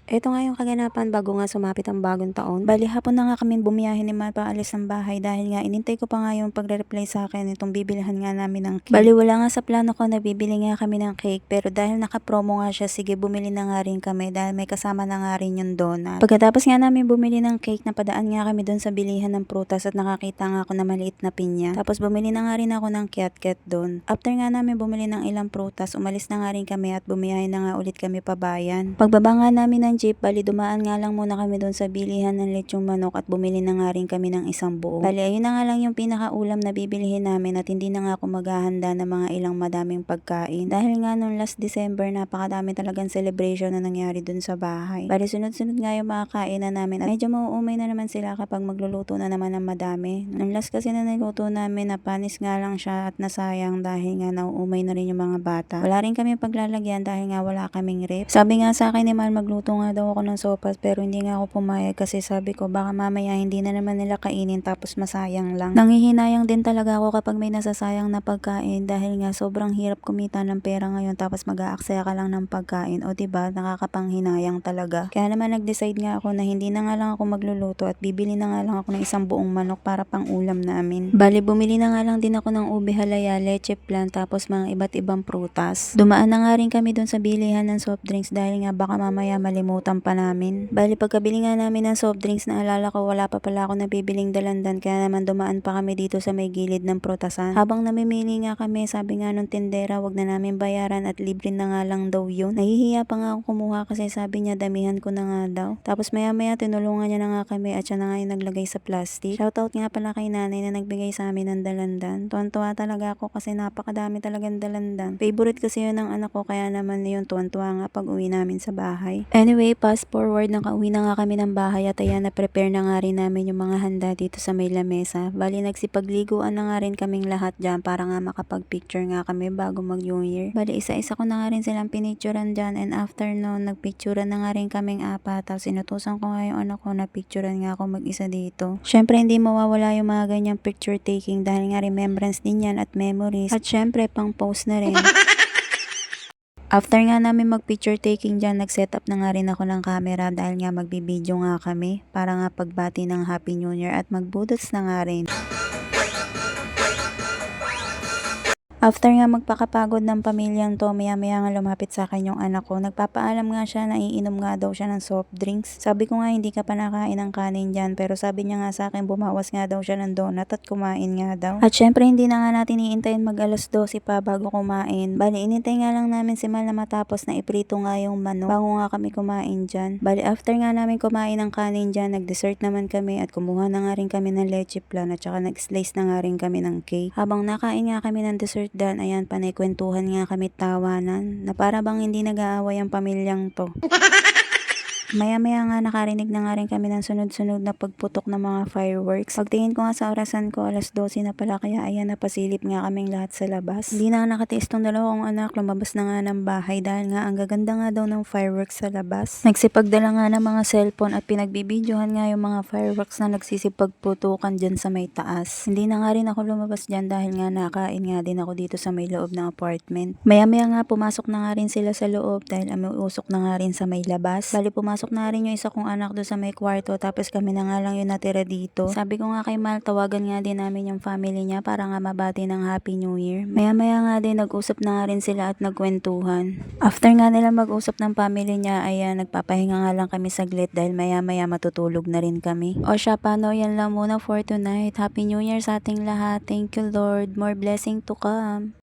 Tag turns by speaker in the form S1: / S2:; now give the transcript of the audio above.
S1: Eto nga yung kaganapan bago nga sumapit ang bagong taon. Bali hapon na nga kami bumiyahe ni Ma paalis ng bahay dahil nga inintay ko pa nga yung pagre-reply sa akin itong bibilihan nga namin ng cake. Bali wala nga sa plano ko na bibili nga kami ng cake pero dahil naka-promo nga siya, sige bumili na nga rin kami dahil may kasama na nga rin yung donut. Pagkatapos nga namin bumili ng cake, napadaan nga kami doon sa bilihan ng prutas at nakakita nga ako na maliit na pinya. Tapos bumili na nga rin ako ng kiat-kiat doon. After nga namin bumili ng ilang prutas, umalis na nga rin kami at bumiyahe na nga ulit kami pabayan. Pagbaba nga namin ng jeep, bali dumaan nga lang muna kami doon sa bilihan ng lechong manok at bumili na nga rin kami ng isang buo. Bali ayun na nga lang yung pinakaulam na bibilihin namin at hindi na nga ako maghahanda ng mga ilang madaming pagkain. Dahil nga nung last December, napakadami talagang celebration na nangyari doon sa bahay. Bali sunod-sunod nga yung mga kainan namin at medyo mauumay na naman sila kapag magluluto na naman ng madami. Nung last kasi na niluto namin, napanis nga lang siya at nasayang dahil nga nauumay na rin yung mga bata. Wala rin kami paglalagyan dahil nga wala kaming rep. Sabi nga sa akin ni Mal, magluto nga daw ako ng sopas pero hindi nga ako pumayag kasi sabi ko baka mamaya hindi na naman nila kainin tapos masayang lang. Nanghihinayang din talaga ako kapag may nasasayang na pagkain dahil nga sobrang hirap kumita ng pera ngayon tapos mag-aaksaya ka lang ng pagkain, o diba nakakapanghinayang talaga. Kaya naman nag-decide nga ako na hindi na nga lang ako magluluto at bibili na nga lang ako ng isang buong manok para pang ulam namin. Bali bumili na nga lang din ako ng ube halaya, leche plan tapos mga iba't ibang prutas. Dumaan na nga rin kami dun sa bilihan ng soft drinks dahil nga baka mamaya malimutan pa namin. Bali pagkabili nga namin ng soft drinks, naalala ko wala pa pala ako nabibiling dalandan kaya naman dumaan pa kami dito sa may gilid ng prutasan. Habang namimili nga kami, sabi nga nung tindera wag na namin bayaran at libre na nga lang daw yun. Nahihiya pa nga ako kumuha kasi sabi niya damihan ko na nga daw. Tapos maya maya tinulungan niya na nga kami at siya na nga yung naglagay sa plastic. Shoutout nga pala kay nanay na nagbigay sa amin ng dalandan. Tuwan-tuwa talaga ako kasi napakadami talagang dalandan. Favorite kasi yun ng anak ko kaya naman yun tuwan-tuwa nga pag uwi namin sa bahay. Anyway, fast forward, nakauwi na nga kami ng bahay at ayan na-prepare na nga rin namin yung mga handa dito sa may lamesa. Bali nagsipagliguan na nga rin kaming lahat dyan para nga makapag-picture nga kami bago mag New Year. Bali isa-isa ko na nga rin silang pinicturean dyan and after noon nagpicturean na nga rin kaming apat tapos inutusan ko nga yung anak ko na picturean nga ako mag-isa dito. Syempre hindi mawawala yung mga ganyang picture taking dahil nga remembrance din yan at memories at syempre pang post na rin. After nga namin mag-picture taking dyan, nag-set up na nga rin ako ng camera dahil nga magbibideo nga kami para nga pagbati ng Happy New Year at magbudots na nga rin. After nga magpakapagod ng pamilyang to, maya-maya nga lumapit sa akin yung anak ko. Nagpapaalam nga siya na iinom nga daw siya ng soft drinks. Sabi ko nga hindi ka pa nakain ng kanin dyan, pero sabi niya nga sa akin bumawas nga daw siya ng donut at kumain nga daw. At syempre hindi na nga natin iintayin mag alas 12 pa bago kumain. Bali inintay nga lang namin si Mal na matapos na iprito nga yung manok bago nga kami kumain dyan. Bali after nga namin kumain ng kanin dyan, nag-dessert naman kami at kumuha na nga rin kami ng leche plan at saka nag-slice na nga rin kami ng cake. Habang nakain nga kami ng dessert dan, ayan, panay-kwentuhan nga kami tawanan na para bang hindi nag-aaway ang pamilyang to. Maya-maya nga nakarinig na nga rin kami ng sunod-sunod na pagputok ng mga fireworks. Pagtingin ko nga sa orasan ko, alas 12 na pala kaya ayan napasilip nga kaming lahat sa labas. Hindi na nakatiis tong dalawang anak, lumabas na nga ng bahay dahil nga ang gaganda nga daw ng fireworks sa labas. Nagsipagdala nga ng mga cellphone at pinagbibidyohan nga yung mga fireworks na nagsisipagputukan dyan sa may taas. Hindi na nga rin ako lumabas dyan dahil nga nakain nga din ako dito sa may loob ng apartment. Maya-maya nga pumasok na nga rin sila sa loob dahil usok na nga rin sa may labas. Bali pumasok na rin yung isa kong anak doon sa may kwarto tapos kami na nga lang yung natira dito. Sabi ko nga kay Mal, tawagan nga din namin yung family niya para nga mabati ng Happy New Year. Maya-maya nga din nag-usap na nga rin sila at nagkwentuhan. After nga nila mag-usap ng family niya, ayan, nagpapahinga nga lang kami saglit dahil maya-maya matutulog na rin kami. O siya, paano, yan lang muna for tonight. Happy New Year sa ating lahat. Thank you Lord. More blessing to come.